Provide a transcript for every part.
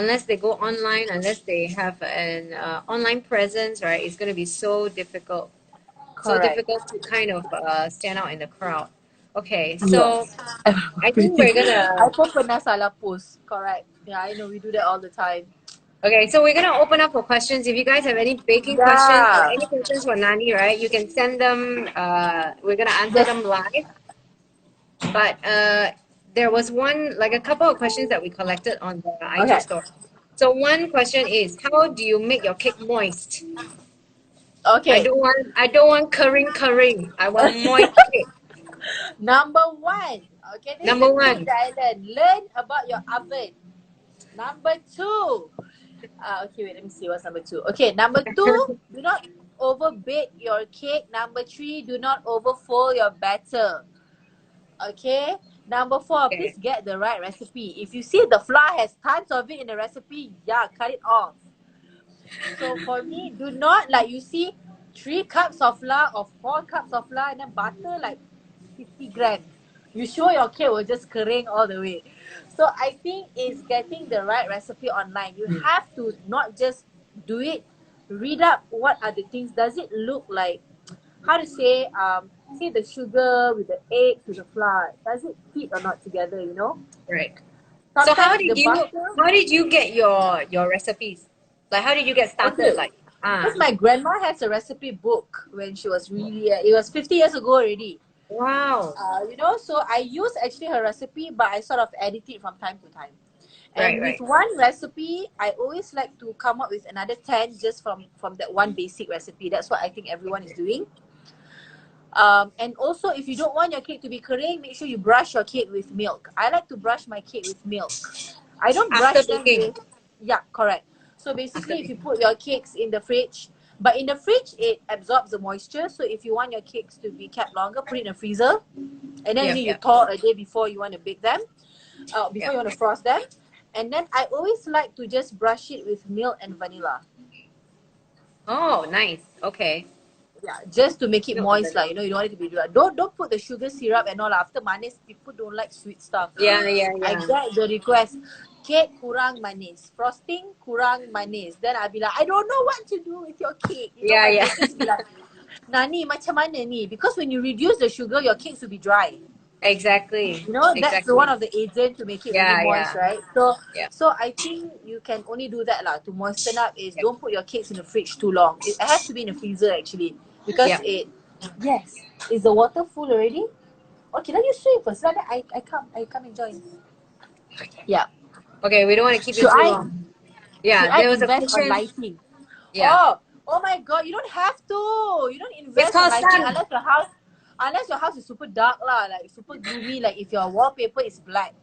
unless they go online, unless they have an online presence, right? It's going to be so difficult. So Correct. difficult to kind of stand out in the crowd. Okay, so Yes. I think Pretty. we're gonna I pun pernah salah post. Correct. Yeah, I know we do that all the time. open up for questions. If you guys have any baking questions or Yeah. any questions for Nani, right, you can send them. We're gonna answer Yes. them live. But there was one, like a couple of questions that we collected on the IG Okay. store. So one question is, how do you make your cake moist? Okay. I don't want curring. I want moist cake. Number one. Okay, this is Number the tip one. that I learned. Learn about your oven. Number two. Okay, wait, let me see what's number two. Okay, number two, do not over bake your cake. Number three, do not overfold your batter. Okay. Number four, Okay. please get the right recipe. If you see the flour has tons of it in the recipe, yeah, cut it off. So for me, do not like you see 3 cups of flour or 4 cups of flour and then butter like 50 grams. You sure your cake will just kering all the way. So I think it's getting the right recipe online. You have to not just do it, read up what are the things. Does it look like how to say the sugar with the eggs with the flour. Does it fit or not together, you know? Right. So Sometimes the butter. how did you get your recipes? Like how did you get started? Okay. Like Because my grandma has a recipe book when she was really, it was 50 years ago already. wow. So I use actually her recipe, but I sort of edit it from time to time. Right, And with right. one recipe, I always like to come up with another 10 just from that one basic recipe. That's what I think everyone is doing. And also, if you don't want your cake to be kering, make sure you brush your cake with milk. I like to brush my cake with milk. I don't After brush them baking. with, yeah, correct. So After basically, if you baking. put your cakes in the fridge, but in the fridge, it absorbs the moisture. So if you want your cakes to be kept longer, put it in a freezer. And then Yep, only you yep, thaw a day before you want to bake them, before yep. you want to frost them. And then I always like to just brush it with milk and vanilla. Oh, nice. Okay. Yeah, just to make it Milk and moist, vanilla. like you don't want it to be dry. Don't put the sugar syrup and all. After manis, people don't like sweet stuff. Yeah, yeah, I yeah. get the request, cake kurang manis, frosting kurang manis. Then I'll be like, I don't know what to do with your cake. You know, Yeah, my yeah. bakers be like, Nani, macam mana ni? Because when you reduce the sugar, your cakes will be dry. Exactly. You know, that's the one Exactly. of the agent to make it really Yeah, moist, yeah. right? So Yeah. so I think you can only do that lah to moisten up is Yep. don't put your cakes in the fridge too long. It has to be in the freezer actually because Yep. it yes. Is the water full already? Okay, let you swim first. Then I come and join. Yeah. Okay, we don't want to keep you Should too I long. should Yeah, I there was a invest on question. lighting? Yeah. Oh my god, you don't have to. You don't It's invest on called lighting sun. unless your house is super dark lah, like super gloomy, like if your wallpaper is black.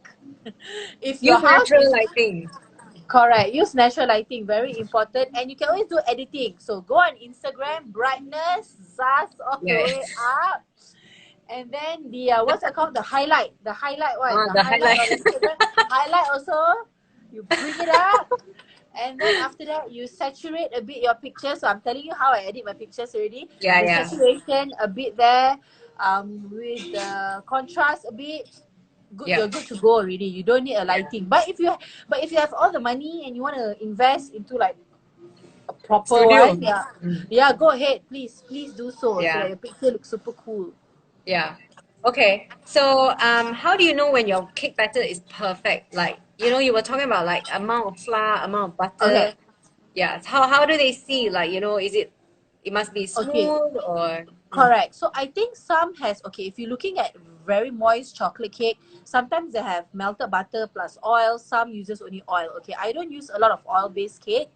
If your Use house natural is lighting. correct. Use natural lighting, very important. And you can always do editing. So go on Instagram, brightness, ZAS all the Yeah. way up. And then the what's it called? The highlight one. The The highlight highlight. on Instagram. Highlight also. You bring it up. And then after that, you saturate a bit your picture. So I'm telling you how I edit my pictures already. Yeah, The yeah. saturation a bit there, with the contrast a bit. Good, Yep. you're good to go already. You don't need a lighting. But if you have all the money and you want to invest into like a proper Studio. one, yeah, Mm. yeah, go ahead, please do so that Yeah. your picture looks super cool. Yeah. Okay. So, how do you know when your cake batter is perfect? Like, you were talking about like amount of flour, amount of Okay, butter. Yeah. How do they see? Like, it must be okay. smooth or Correct. So I think some has okay. If you're looking at very moist chocolate cake, sometimes they have melted butter plus oil. Some uses only oil. Okay, I don't use a lot of oil-based cake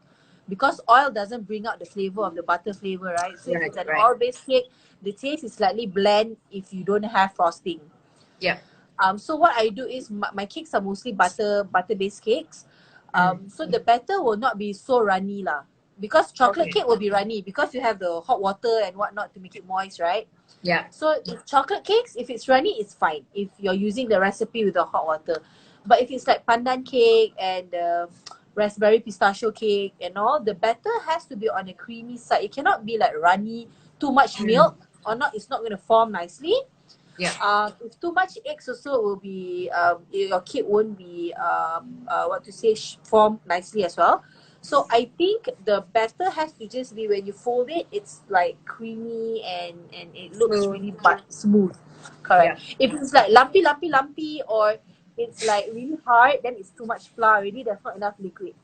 because oil doesn't bring out the flavor of the butter flavor, right? So if right, it's an right. oil-based cake, the taste is slightly bland if you don't have frosting. Yeah. So what I do is my cakes are mostly butter-based cakes. Mm. So the batter will not be so runny lah. Because chocolate Okay. cake will be runny because you have the hot water and whatnot to make it moist, right? Yeah. So if chocolate cakes, if it's runny, it's fine. If you're using the recipe with the hot water. But if it's like pandan cake and raspberry pistachio cake and all, the batter has to be on the creamy side. It cannot be like runny, too much Mm. milk or not. It's not going to form nicely. Yeah. If too much eggs also will be your cake won't be what to say form nicely as well. So I think the batter has to just be when you fold it, it's like creamy and it looks Smooth. really but smooth. Correct. Yeah. If it's like lumpy, or it's like really hard, then it's too much flour already. There's not enough liquid.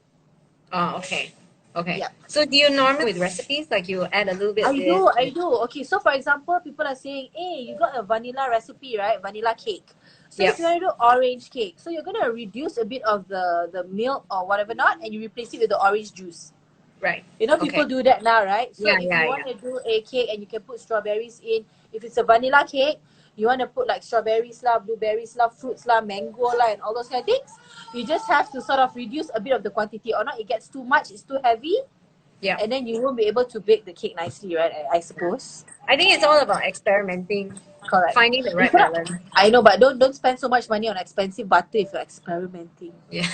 Oh, okay. Okay. Yeah. So do you normally with recipes like you add a little bit of I this? do, I do. Okay, so for example, people are saying, hey, you got a vanilla recipe, right? Vanilla cake. So Yeah. if you want to do orange cake, so you're going to reduce a bit of the milk or whatever not, and you replace it with the orange juice. Right. You know, Okay. people do that now, right? So Yeah, if yeah, you want yeah. to do a cake and you can put strawberries in, if it's a vanilla cake, you want to put like strawberries lah, blueberries lah, fruits lah, mango lah, and all those kind of things. You just have to sort of reduce a bit of the quantity, or not it gets too much, it's too heavy, Yeah. and then you won't be able to bake the cake nicely, right? I suppose. I think it's all about experimenting, Correct. finding the You right cannot. balance. I know, but don't spend so much money on expensive butter if you're experimenting. Yeah.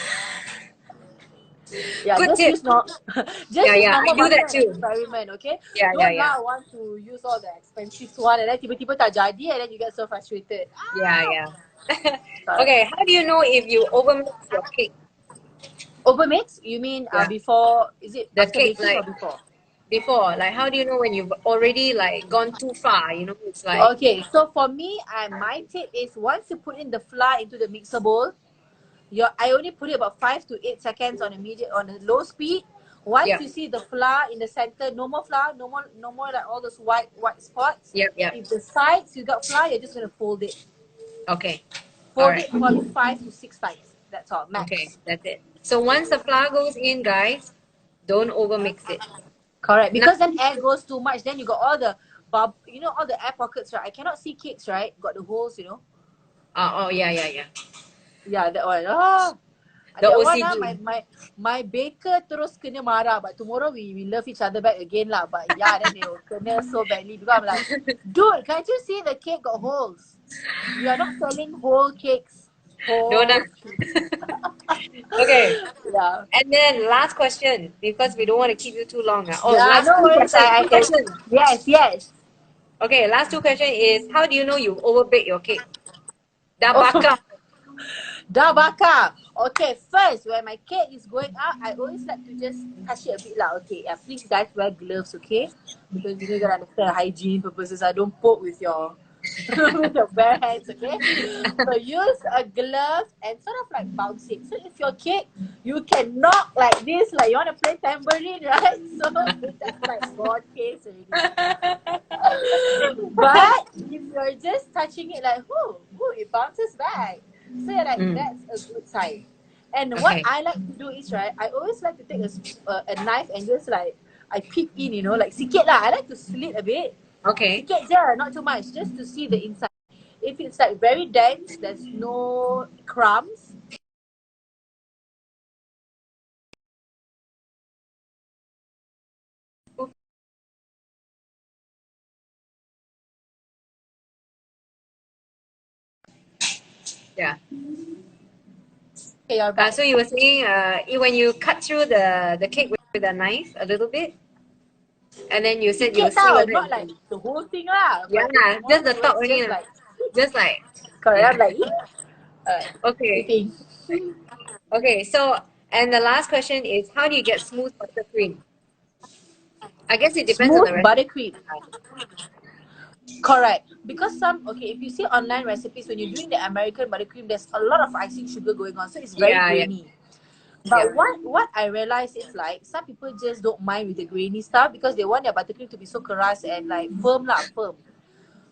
Yeah, Good just tip. use not Yeah, just use yeah. I normal do butter that and too. experiment, okay? Yeah, yeah, Don't yeah. now want to use all the expensive one and then tiba-tiba tak jadi and then you get so frustrated. Yeah, Ah! yeah. Correct. Okay, how do you know if you overmix your cake? Overmix? You mean Yeah. before? Is it The after cake baking or like before? before, like how do you know when you've already like gone too far? You know, it's like Okay, so for me, my tip is once you put in the flour into the mixer bowl, I only put it about 5 to 8 seconds on a low speed. Once yeah, you see the flour in the center, no more flour, no more like all those white spots. yep, yep. If the sides you got flour, you're just gonna fold it. Okay. All Fold right. it probably 5 to 6 times. That's all, Okay, max. that's it. So once the flour goes in, guys, don't overmix it. Correct. Now, Because then air goes too much, then you got all the all the air pockets, right? I cannot see cakes, right? Got the holes. oh, yeah, yeah, yeah. Yeah, that one. Ah, The that one OCD. my baker terus kena marah, but tomorrow we love each other back again lah. But yeah, then they will kena so badly because I'm like, dude, can't you see the cake got holes? We are not selling whole cakes. Whole Donut. cakes. Okay. Yeah. And then last question, because we don't want to keep you too long. Oh, Yeah, last no two worries. questions. I Two can. questions. Yes, yes. Okay, last two question is how do you know you overbake your cake? Dah Oh, bakar. dah bakar. Okay, first when my cake is going up, I always like to just touch it a bit lah. Okay, please guys wear gloves, okay? Because you gotta understand hygiene purposes. I don't poke with your with your bare hands, okay? So use a glove and sort of like bounce it. So if your cake, you can knock like this, like you want to play tambourine, right? So that's like God case already. But if you're just touching it like, it bounces back. So you're like, Mm, that's a good sign. And what okay. I like to do is, right, I always like to take a knife and just like, I peek in, like sikit lah. I like to slit a bit. Okay. Sikit je, not too much, just to see the inside. If it's like very dense, there's no crumbs. Yeah. Okay, you're back. So you were saying when you cut through the cake with a knife a little bit, and then you said you will Sikit see tau, whether not it's like the whole thing lah, yeah, but the small just the bit where top it's only just lah. like, Just like correct, yeah. I'm like, Okay. eating. Okay. So and the last question is how do you get smooth buttercream? I guess it depends on Smooth the recipe. buttercream. Correct. Because if you see online recipes, when you're doing the American buttercream, there's a lot of icing sugar going on. So it's very Yeah, yeah, grainy. yeah. But what I realized is like some people just don't mind with the grainy stuff because they want their buttercream to be so keras and like firm.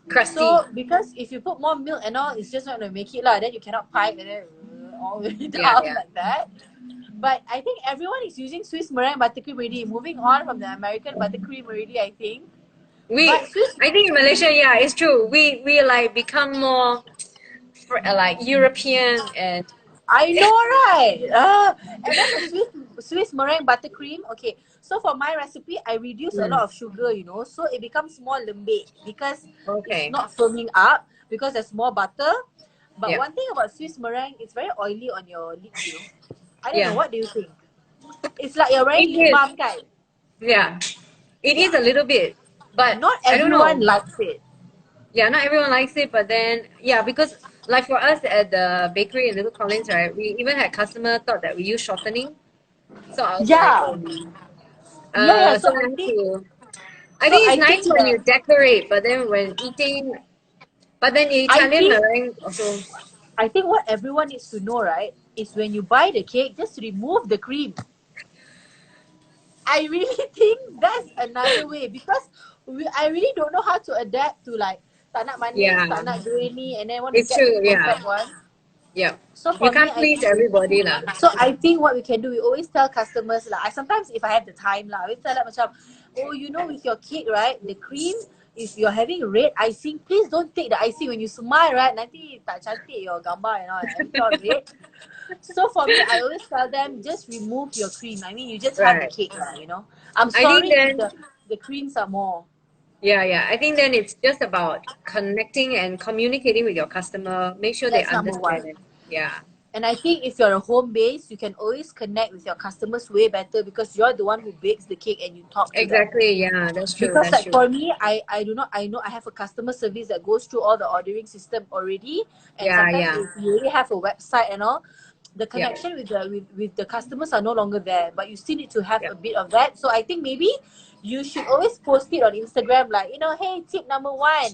Crusty. So because if you put more milk and all, it's just not gonna make it lah. Then you cannot pipe and then all the way Yeah, down yeah. like that. But I think everyone is using Swiss meringue buttercream already. Moving on from the American buttercream already, I think. But Swiss I think in Malaysia, yeah, it's true. We like become more like European and I know, right? And then the Swiss meringue buttercream. Okay, so for my recipe, I reduce a lot mm, of sugar, so it becomes more lembek because it's okay, not firming up because there's more butter. But yeah, one thing about Swiss meringue, it's very oily on your lips. I don't know. yeah. What do you think? It's like you're wearing It lip is, balm, kind. yeah. It is Yeah. a little bit, but Not I don't everyone know. likes it. Yeah, not everyone likes it, but then yeah, because like for us at the bakery in Little Collins, right, we even had customer thought that we use shortening. So I was like, Yeah, yeah. so I have to. I So think it's I nice think when the you decorate, but then when eating, but then the I Italian think meringue also. I think what everyone needs to know, right, is when you buy the cake, just remove the cream. I really think that's another way because I really don't know how to adapt to like tak nak manis, tak Yeah, nak grainy, and then want to it's get the true. Yeah, perfect one. yeah. So You for me, can't please everybody, lah. I think what we can do, we always tell customers lah. I sometimes if I have the time lah, I always tell them macam, oh you know with your cake right, the cream, if you're having red icing, please don't take the icing when you smile right. Nanti tak cantik your gambar and all. Everything all red. So for me, I always tell them just remove your cream. I mean, you just have the Right. cake lah. You know. I'm I think sorry if then, the creams are more. yeah, yeah. I think then it's just about connecting and communicating with your customer. Make sure they That's number one. understand. Yeah, And I think if you're a home base, you can always connect with your customers way better because you're the one who bakes the cake and you talk to them. exactly. Yeah, that's true. Because That's like true. for me, I do not I know I have a customer service that goes through all the ordering system already, and Yeah, sometimes yeah, if you already have a website and all, the yeah, connection with the customers are no longer there, but you still need to have yeah. a bit of that. So I think maybe you should always post it on Instagram, like, you know, hey, tip number one,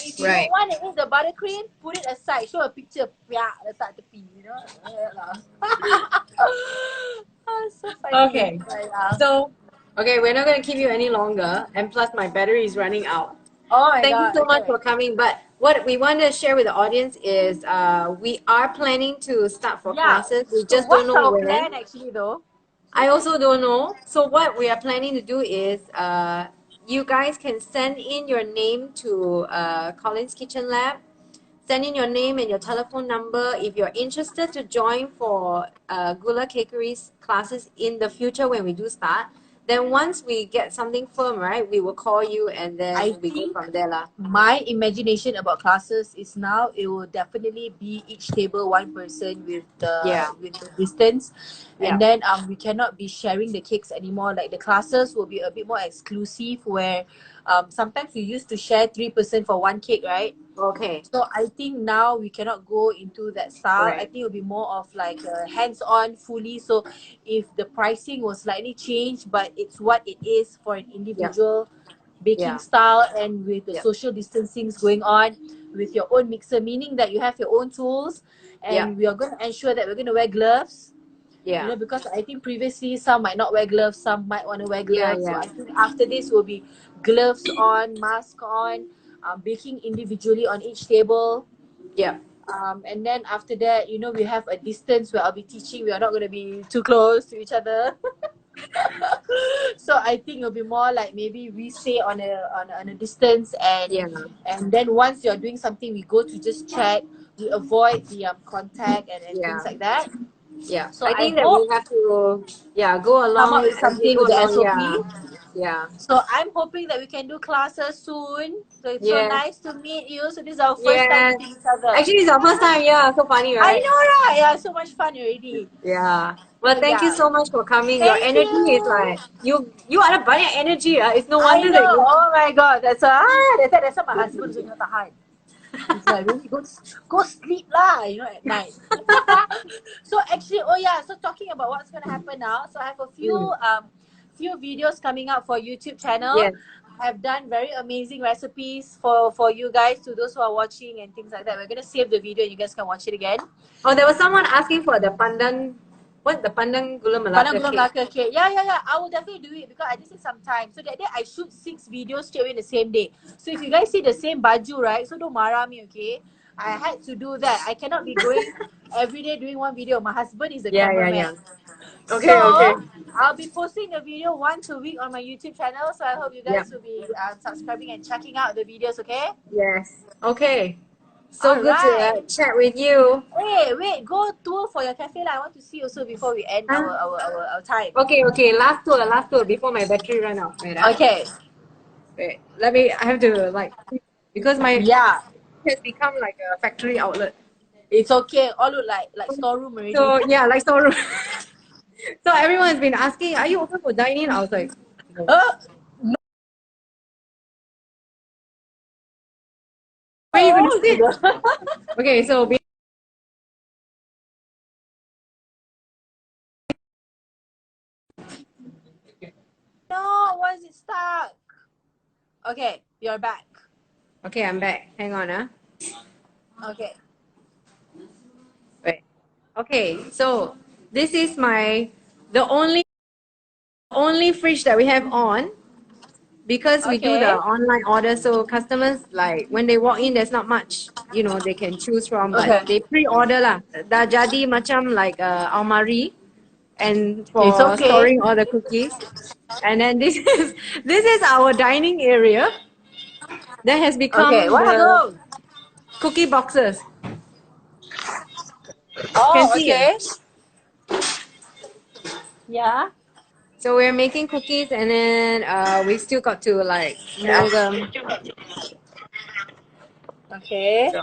if you don't Right. want to eat the buttercream, put it aside, show a picture, yeah, letak tepi, you know. So funny. Okay. Like, So, okay, we're not going to keep you any longer, and plus my battery is running out. oh my Thank you god, so much okay. for coming. But what we want to share with the audience is we are planning to start for Yeah. classes. We So just don't what's know our when. plan actually though? I also don't know. So what we are planning to do is you guys can send in your name to Collins Kitchen Lab. Send in your name and your telephone number if you're interested to join for Gula Cakery's classes in the future when we do start. Then once we get something firm, right, we will call you and I then we go think from there lah. my imagination about classes is now it will definitely be each table one person Yeah, with the distance, yeah. and then we cannot be sharing the cakes anymore. Like the classes will be a bit more exclusive where sometimes we used to share 3% for one cake, right? Okay. So I think now we cannot go into that All style. I right. think it'll be more of like hands-on fully. So if the pricing was slightly changed, but it's what it is for an Yeah, individual baking yeah, style and with the yeah, social distancings going on with your own mixer, meaning that you have your own tools yeah, and we are going to ensure that we're going to wear gloves, you yeah, know, because I think previously some might not wear gloves, some might want to wear yeah, gloves. So yeah, I think after this will be gloves on, mask on, baking individually on each table. yeah, And then after that, you know, we have a distance where I'll be teaching. We are not going to be too close to each other. So I think it'll be more like maybe we stay on a distance, yeah, and then once you're doing something, we go to just chat. We avoid the contact and things yeah, like that. yeah. So I I think that we hope have to, yeah, go come up along with as we something go with the along. SOP. Yeah, yeah, So I'm hoping that we can do classes soon. So it's so yes, nice to meet you. So this is our first time yes. meeting each other. Actually, it's our first time. Yeah, so funny, I right? know, right? Yeah, so much fun already. Yeah. Well, So thank you yeah. so much for coming. Your Thank energy is you. like you are a banyak energy. It's no I wonder that know. you. Oh my god. That's why my husband is not tahan. He's like, really go sleep lah, you know, at night. So actually, oh yeah, so talking about what's gonna happen now. So I have a Mm, few videos coming out for YouTube channel. yes. I have done very amazing recipes for you guys, to those who are watching and things like that. We're gonna save the video and you guys can watch it again. Oh, there was someone asking for the pandan. What the pandan gula Padang melaka Gula cake? Melaka cake. Yeah. I will definitely do it because I just need some time. So that day I shoot 6 videos straight away in the same day. So if you guys see the same baju, right? So don't marah me, okay? I had to do that. I cannot be going every day doing one video. My husband is the Yeah, yeah, cameraman. yeah. So Okay, okay. I'll be posting a video once a week on my YouTube channel. So I hope you Yeah. guys will be subscribing and checking out the videos, okay? Yes. Okay. So good to Alright. chat with you. Hey, wait, go tour for your cafe lah. I want to see also before we end Ah, our time. okay, okay. Last tour before my battery run out. Wait, Okay. wait. Let me. I have to like because my Yeah. has become like a factory outlet. It's okay. All look like storeroom already. So yeah, like storeroom. So everyone's been asking, "Are you open for dining?" I was like, no. Uh, you gonna sit? gitu. Okay, so No, why is it stuck? Okay, you're back. okay, I'm back. Hang on, Okay. Wait. Okay, so this is the only fridge that we have on because we do the Okay. online order. So customers, like when they walk in, there's not much they can choose from, but Okay. they pre-order lah. Dah jadi macam like almari and It's for okay. storing all the cookies. And then this is our dining area that has Okay, become what are the those? cookie boxes. Can Oh, see it. okay. Yeah. So we're making cookies, and then we still got to like Yeah. mold them. Okay. So,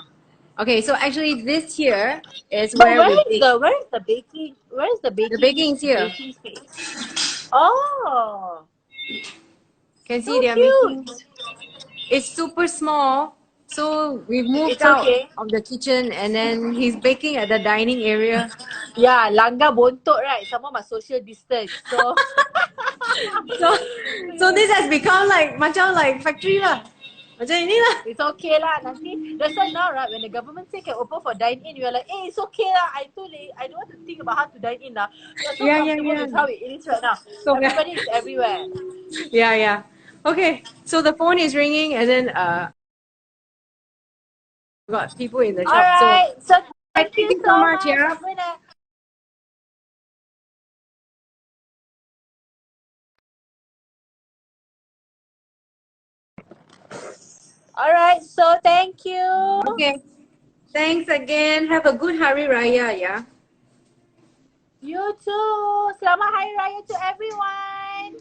okay, so actually this here is But where we bake. where is the baking? Where is the The baking is here. baking space? Oh, Can see so they are making. cute. It's super small. So we've moved It's out okay. of the kitchen, and then he's baking at the dining area. Yeah, langgar bontot, right? Someone must social distance. So So so this has become like macam like factory lah. Macam ini lah. it's okay lah. Nanti that's why now, right? When the government say can open for dine in, we are like, it's okay lah. I don't want to think about how to dine in lah. We are so Yeah, yeah, comfortable yeah. with how it is right now. So Everybody is everywhere. yeah, yeah. Okay, so the phone is ringing, and then got people in the All shop. So right. So thank thank you you so so much. much. Yeah. I'm gonna. All right. So thank you. Okay. Thanks again. Have a good Hari Raya. Yeah. You too. Selamat Hari Raya to everyone.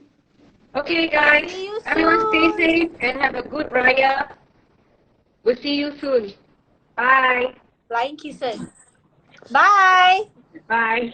Okay, guys. See you Everyone stay soon. safe and have a good Raya. We'll see you soon. Bye. Flying kisses. Bye. Bye.